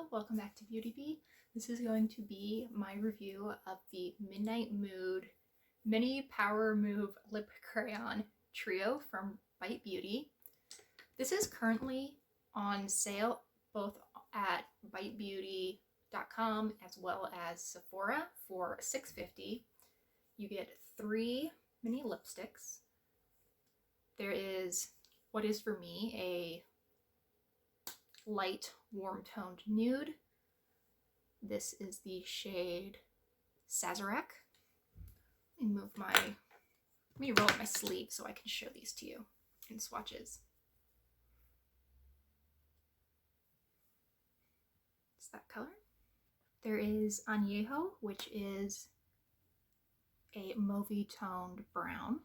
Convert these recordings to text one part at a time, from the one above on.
Hello, welcome back to Beauty Bee. This is going to be my review of the Midnight Mood Mini Power Move Lip Crayon Trio from Bite Beauty. This is currently on sale both at bitebeauty.com as well as Sephora for $6.50. You get 3 mini lipsticks. There is what is for me a light warm toned nude. This is the shade Sazerac. Let me roll up my sleeve so I can show these to you in swatches. It's that color. There is Añejo, which is a mauve-toned brown.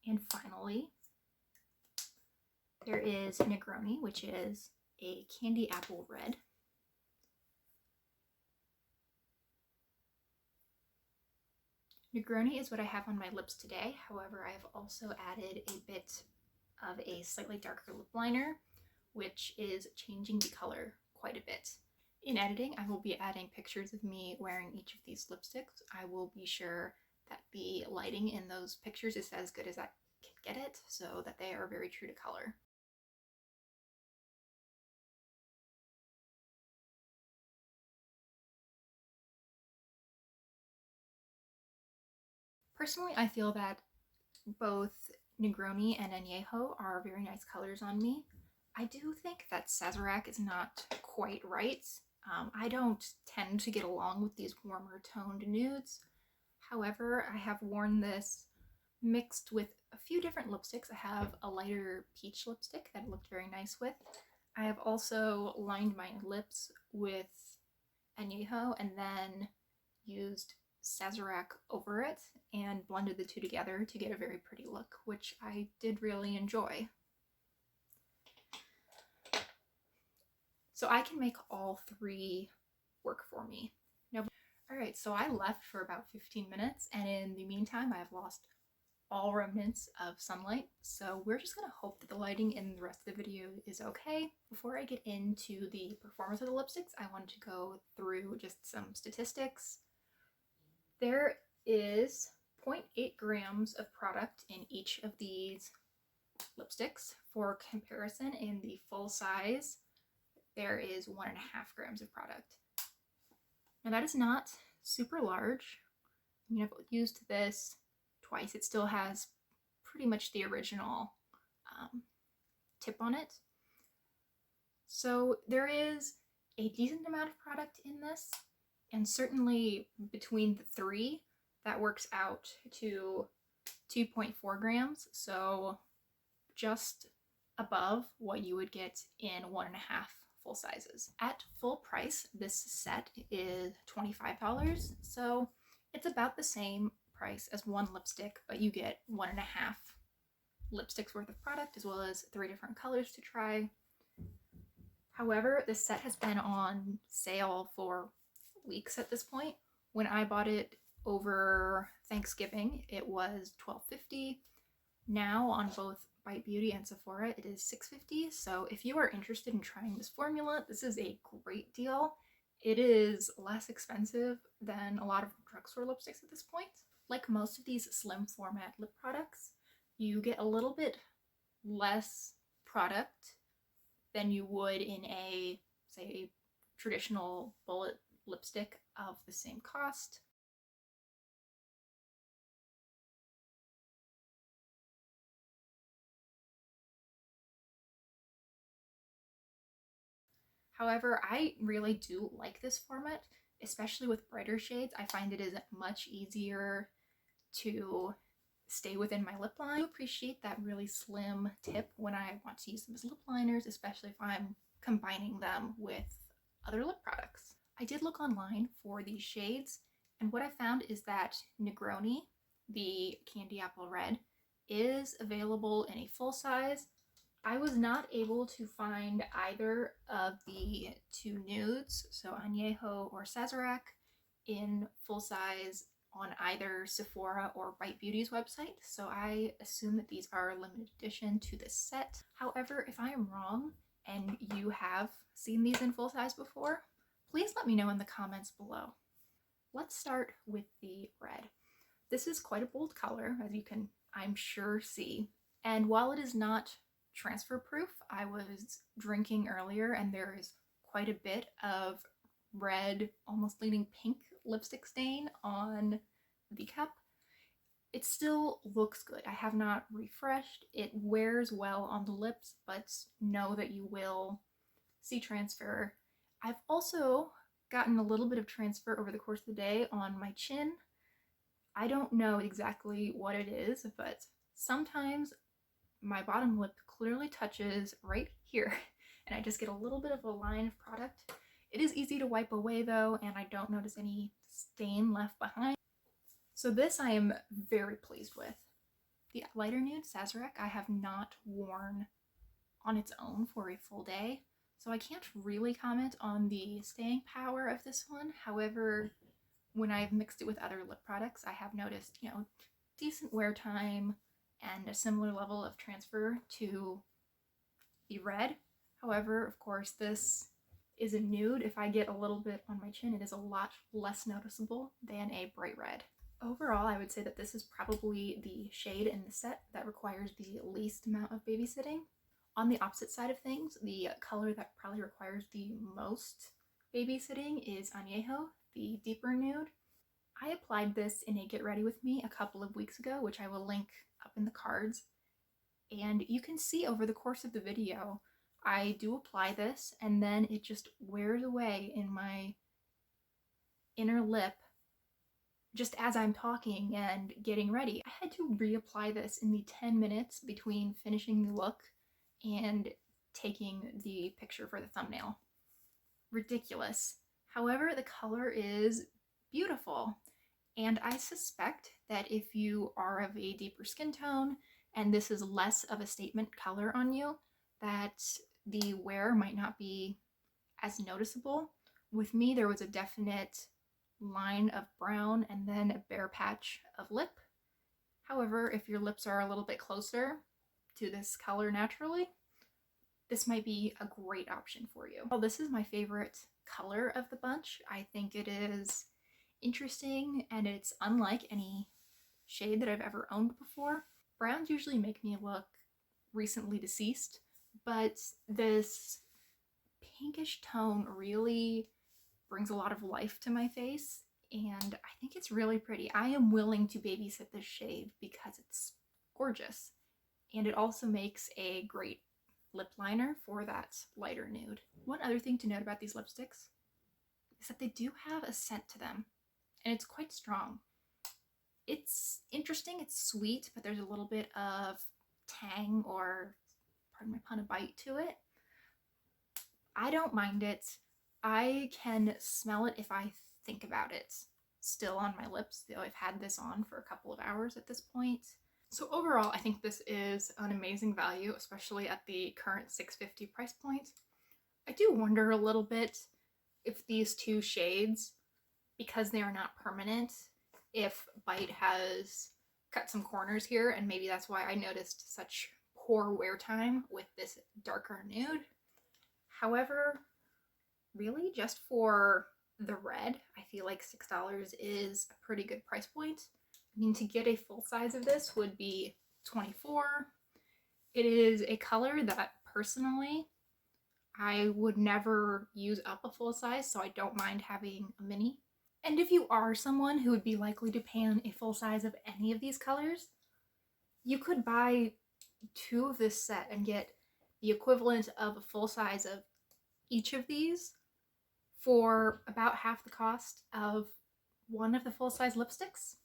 And finally, there is Negroni, which is a candy apple red. Negroni is what I have on my lips today. However, I have also added a bit of a slightly darker lip liner, which is changing the color quite a bit. In editing, I will be adding pictures of me wearing each of these lipsticks. I will be sure that the lighting in those pictures is as good as I can get it, so that they are very true to color. Personally, I feel that both Negroni and Añejo are very nice colors on me. I do think that Sazerac is not quite right. I don't tend to get along with these warmer toned nudes. However, I have worn this mixed with a few different lipsticks. I have a lighter peach lipstick that looked very nice with. I have also lined my lips with Añejo and then used Sazerac over it and blended the two together to get a very pretty look, which I did really enjoy. So I can make all 3 work for me. Now, alright, so I left for about 15 minutes, and in the meantime I have lost all remnants of sunlight, so we're just gonna hope that the lighting in the rest of the video is okay. Before I get into the performance of the lipsticks, I wanted to go through just some statistics. There is 0.8 grams of product in each of these lipsticks. For comparison, in the full size, there is 1.5 grams of product. Now that is not super large. I mean, I've used this twice. It still has pretty much the original tip on it. So there is a decent amount of product in this, and certainly between the 3, that works out to 2.4 grams, so just above what you would get in 1.5 full sizes. At full price, this set is $25, so it's about the same price as 1 lipstick, but you get 1.5 lipsticks worth of product as well as 3 different colors to try. However, this set has been on sale for weeks at this point. When I bought it over Thanksgiving, it was $12.50. Now on both Bite Beauty and Sephora, it is $6.50. So if you are interested in trying this formula, this is a great deal. It is less expensive than a lot of drugstore lipsticks at this point. Like most of these slim format lip products, you get a little bit less product than you would in a, say, traditional bullet lipstick of the same cost. However, I really do like this format, especially with brighter shades. I find it is much easier to stay within my lip line. I appreciate that really slim tip when I want to use them as lip liners, especially if I'm combining them with other lip products. I did look online for these shades, and what I found is that Negroni, the candy apple red, is available in a full size. I was not able to find either of the 2 nudes, so Añejo or Sazerac, in full size on either Sephora or Bite Beauty's website, so I assume that these are limited edition to this set. However, if I am wrong and you have seen these in full size before, please let me know in the comments below. Let's start with the red. This is quite a bold color, as you can, I'm sure, see. And while it is not transfer proof, I was drinking earlier and there is quite a bit of red, almost leaning pink lipstick stain on the cup. It still looks good. I have not refreshed. It wears well on the lips, but know that you will see transfer. I've also gotten a little bit of transfer over the course of the day on my chin. I don't know exactly what it is, but sometimes my bottom lip clearly touches right here and I just get a little bit of a line of product. It is easy to wipe away though, and I don't notice any stain left behind. So this I am very pleased with. The lighter nude Sazerac I have not worn on its own for a full day, so I can't really comment on the staying power of this one. However, when I've mixed it with other lip products, I have noticed, you know, decent wear time and a similar level of transfer to the red. However, of course, this is a nude. If I get a little bit on my chin, it is a lot less noticeable than a bright red. Overall, I would say that this is probably the shade in the set that requires the least amount of babysitting. On the opposite side of things, the color that probably requires the most babysitting is Añejo, the deeper nude. I applied this in a Get Ready With Me a couple of weeks ago, which I will link up in the cards. And you can see over the course of the video, I do apply this and then it just wears away in my inner lip just as I'm talking and getting ready. I had to reapply this in the 10 minutes between finishing the look and taking the picture for the thumbnail. Ridiculous. However, the color is beautiful, and I suspect that if you are of a deeper skin tone and this is less of a statement color on you, that the wear might not be as noticeable. With me, there was a definite line of brown and then a bare patch of lip. However, if your lips are a little bit closer to this color naturally, this might be a great option for you. Well, this is my favorite color of the bunch. I think it is interesting and it's unlike any shade that I've ever owned before. Browns usually make me look recently deceased, but this pinkish tone really brings a lot of life to my face, and I think it's really pretty. I am willing to babysit this shade because it's gorgeous, and it also makes a great lip liner for that lighter nude. One other thing to note about these lipsticks is that they do have a scent to them, and it's quite strong. It's interesting, it's sweet, but there's a little bit of tang, or pardon my pun, a bite to it. I don't mind it. I can smell it if I think about it still on my lips, though I've had this on for a couple of hours at this point. So overall, I think this is an amazing value, especially at the current $6.50 price point. I do wonder a little bit if these two shades, because they are not permanent, if Bite has cut some corners here, and maybe that's why I noticed such poor wear time with this darker nude. However, really, just for the red, I feel like $6 is a pretty good price point. I mean, to get a full size of this would be $24. It is a color that personally I would never use up a full size, so I don't mind having a mini. And if you are someone who would be likely to pan a full size of any of these colors, you could buy two of this set and get the equivalent of a full size of each of these for about half the cost of one of the full-size lipsticks.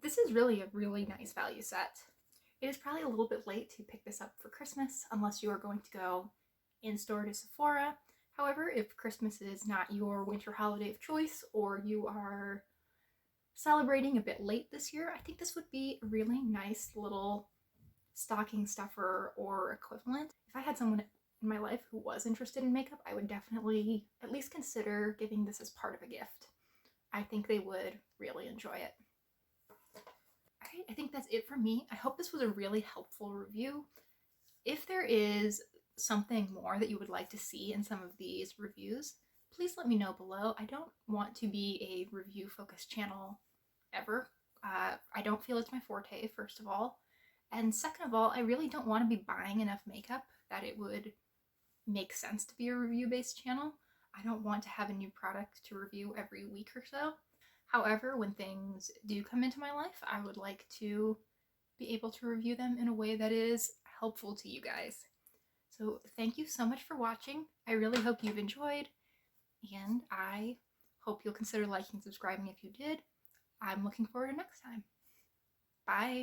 This is really a really nice value set. It is probably a little bit late to pick this up for Christmas unless you are going to go in-store to Sephora. However, if Christmas is not your winter holiday of choice, or you are celebrating a bit late this year, I think this would be a really nice little stocking stuffer or equivalent. If I had someone in my life who was interested in makeup, I would definitely at least consider giving this as part of a gift. I think they would really enjoy it. that's it for me. I hope this was a really helpful review. If there is something more that you would like to see in some of these reviews, please let me know below. I don't want to be a review focused channel ever. I don't feel it's my forte, first of all. And second of all, I really don't want to be buying enough makeup that it would make sense to be a review-based channel. I don't want to have a new product to review every week or so. However, when things do come into my life, I would like to be able to review them in a way that is helpful to you guys. So thank you so much for watching. I really hope you've enjoyed, and I hope you'll consider liking and subscribing if you did. I'm looking forward to next time. Bye!